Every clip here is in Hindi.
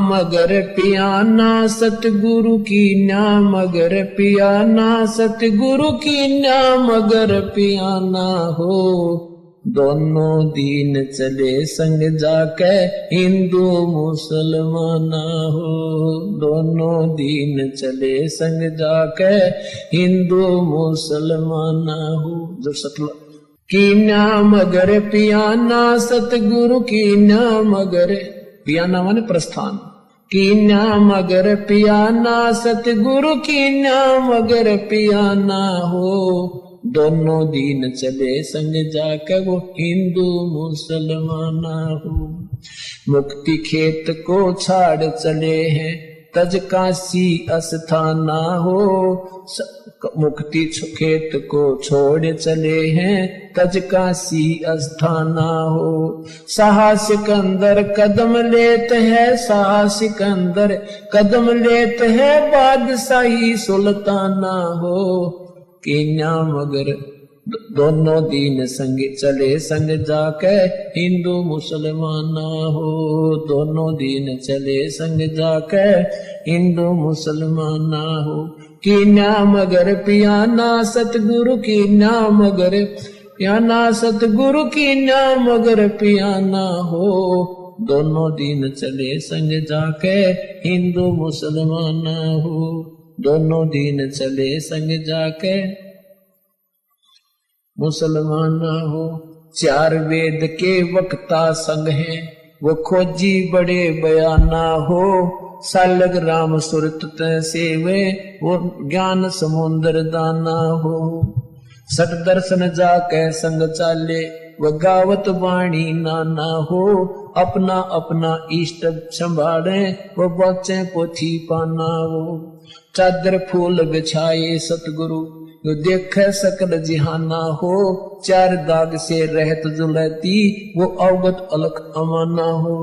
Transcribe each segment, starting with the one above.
मगर पियाना सतगुरु की नाम मगर पियाना सतगुरु की नाम मगर पियाना हो। दोनों दीन चले संग जाके हिंदू मुसलमाना हो। दोनों दीन चले संग जाके हिंदू मुसलमाना हो। जो सतल की नाम मगर पियाना सतगुरु की नाम मगर पियाना माने प्रस्थान की नाम अगर पियाना सतगुरु की नाम अगर पियाना हो। दोनों दीन चले संग जाकर वो हिंदू मुसलमाना हो। मुक्ति खेत को छाड़ चले हैं तज काशी अस्थाना हो। मुक्ति खेत को छोड़ चले हैं तज काशी अस्थाना हो। साहसिक अंदर कदम लेत है साहसिक अंदर कदम लेत है बादशाही सुल्ताना हो। कि नाम मगर दोनों दीन संग चले संग जाके हिंदू मुसलमाना हो। दोनों दीन चले संग जाके हिंदू मुसलमाना हो। की नाम मगर पियाना सतगुरु की नाम मगर पियाना सतगुरु की नाम मगर पियाना हो। दोनों दीन चले संग जाके हिंदू मुसलमाना हो। दोनों दीन चले संग जाके मुसलमाना हो। चार वेद के वक्ता संग हैं वो खोजी बड़े बयाना हो। सालग राम सुरत सेवे वो ज्ञान समुद्र दाना हो। सत दर्शन जाके संग चाले वो गावत वाणी नाना हो। अपना अपना इष्ट संभाले वो बच्चे पोथी पाना हो। चादर फूल बिछाए सतगुरु जो देख सकल जिहाना हो। चार दाग से रहत जुलती वो अवगत अलख अमाना हो।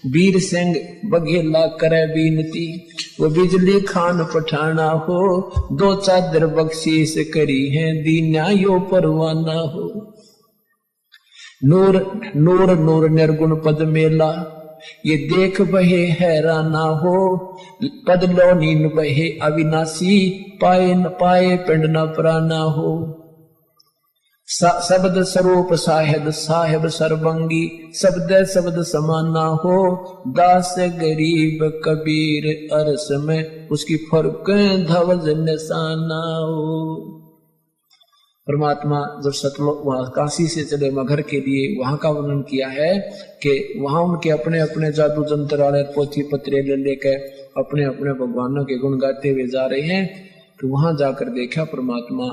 वीर सिंह बघेला करे बीनती वो बिजली खान पठाना हो। दो चादर बख्शीश करी है दीना यो परवाना हो। नूर नूर नूर निर्गुण पद मेला ये देख बहे हैराना हो। पद लो नीन बहे अविनाशी पाए न पाए पिंड न प्राना हो। शब्द स्वरूप साहेब साहेब सर्वंगी शब्द शब्द समाना हो। दास गरीब कबीर अरस में उसकी फर्क धवज निशाना हो। परमात्मा जब सतलोक वहां काशी से चले मगहर के लिए वहां का वर्णन किया है कि वहां उनके अपने अपने जादू जंत्र वाले पोथी पत्रे ले लेकर अपने अपने भगवानों के गुण गाते हुए जा रहे हैं। तो वहां जाकर देखा परमात्मा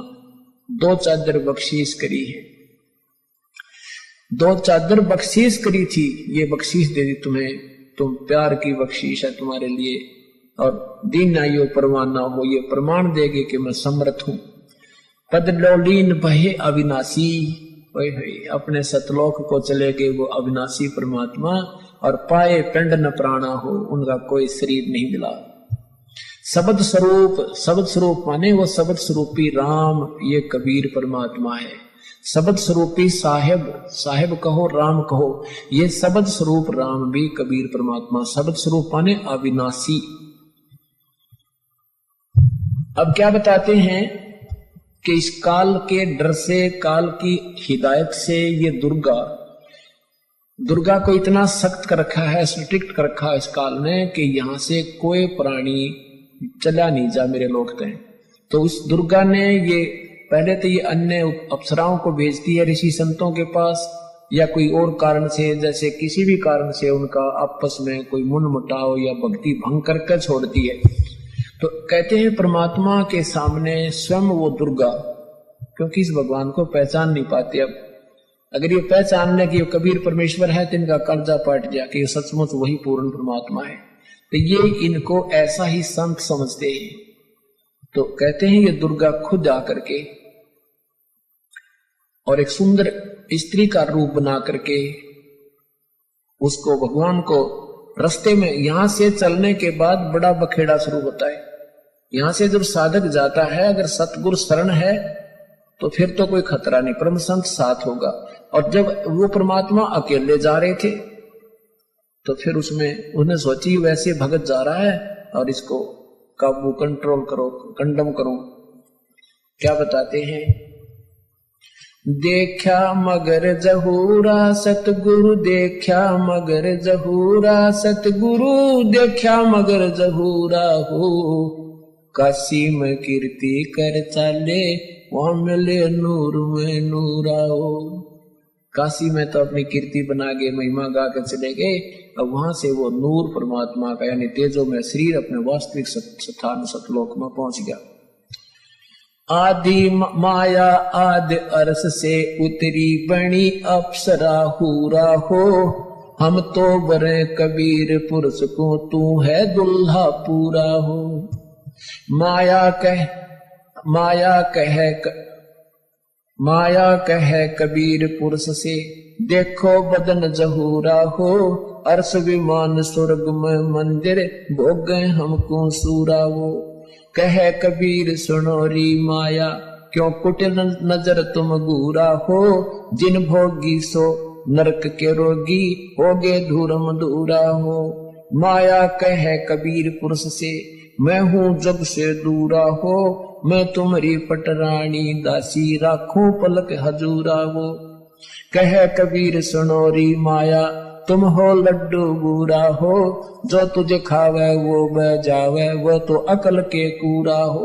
दो चादर बख्शीश करी है। दो चादर बख्शीश करी थी ये बख्शीश दे दी तुम्हें। तुम प्यार की बख्शीश है तुम्हारे लिए और दीन आयो परवाना हो। ये प्रमाण देगे कि मैं समर्थ हूं। पद लोलीन बहे अविनाशी अपने सतलोक को चले गए वो अविनाशी परमात्मा और पाए पिंड न प्राणा हो। उनका कोई शरीर नहीं मिला। शब्द स्वरूप माने वो शब्द स्वरूपी राम ये कबीर परमात्मा है। शब्द स्वरूपी साहेब कहो राम कहो ये शब्द स्वरूप राम भी कबीर परमात्मा। शब्द स्वरूप माने अविनाशी। अब क्या बताते हैं कि इस काल के डर से काल की हिदायत से ये दुर्गा को इतना सख्त कर रखा है स्ट्रिक्ट कर रखा है इस काल ने कि यहां से कोई प्राणी चला नहीं जा मेरे लोग तय। तो उस दुर्गा ने ये पहले तो ये अन्य अप्सराओं को भेजती है ऋषि संतों के पास या कोई और कारण से जैसे किसी भी कारण से उनका आपस में कोई मुटाव या भक्ति भंग करके छोड़ती है। तो कहते हैं परमात्मा के सामने स्वयं वो दुर्गा क्योंकि इस भगवान को पहचान नहीं पाते। अब अगर ये पहचान ले कि ये कबीर परमेश्वर है तो इनका कर्जा पट गया कि ये सचमुच वही पूर्ण परमात्मा है। तो ये इनको ऐसा ही संत समझते हैं। तो कहते हैं ये दुर्गा खुद आकर के और एक सुंदर स्त्री का रूप बना करके उसको भगवान को रास्ते में यहां से चलने के बाद बड़ा बखेड़ा शुरू होता है। यहां से जब साधक जाता है अगर सतगुरु शरण है तो फिर तो कोई खतरा नहीं, परम संत साथ होगा। और जब वो परमात्मा अकेले जा रहे थे तो फिर उसमें उन्हें सोची वैसे भगत जा रहा है और इसको काबू कंट्रोल करो, कंडम करो। क्या बताते हैं, देखा मगर जहूरा सतगुरु, देखा मगर जहूरा सतगुरु, देखा मगर जहूरा हो, काशी में कीर्ति कर चाले, वहां मिले नूर में नूरा हो। काशी में तो अपनी कीर्ति बना के महिमा गा के चले गए, अब वहां से वो नूर परमात्मा का यानी तेजो में शरीर अपने वास्तविक स्थान सतलोक में पहुंच गया। आदि माया आदि अर्श से उतरी बनी अप्सरा हूरा हो, हम तो बरे कबीर पुरुष को, तू है दुल्हा पूरा हो। माया कह कबीर पुरुष से, देखो बदन जहूरा हो, अर्श विमान स्वर्ग में मंदिर, भोगे हमको सूरा वो। कह कबीर सुनो री माया, क्यों कुटिल नजर तुम घूरा हो, जिन भोगी सो नरक के रोगी, होगे धूरम दूरा हो। माया कह कबीर पुरुष से, मैं हूँ जग से दूरा हो, मैं तुम्हारी पटरानी दासी, राखूं पलक हजूरा हो। कह कबीर सुनो री माया, तुम हो लड्डू बूरा हो, जो तुझे खावे वो बह जावे, वो तो अकल के कूड़ा हो।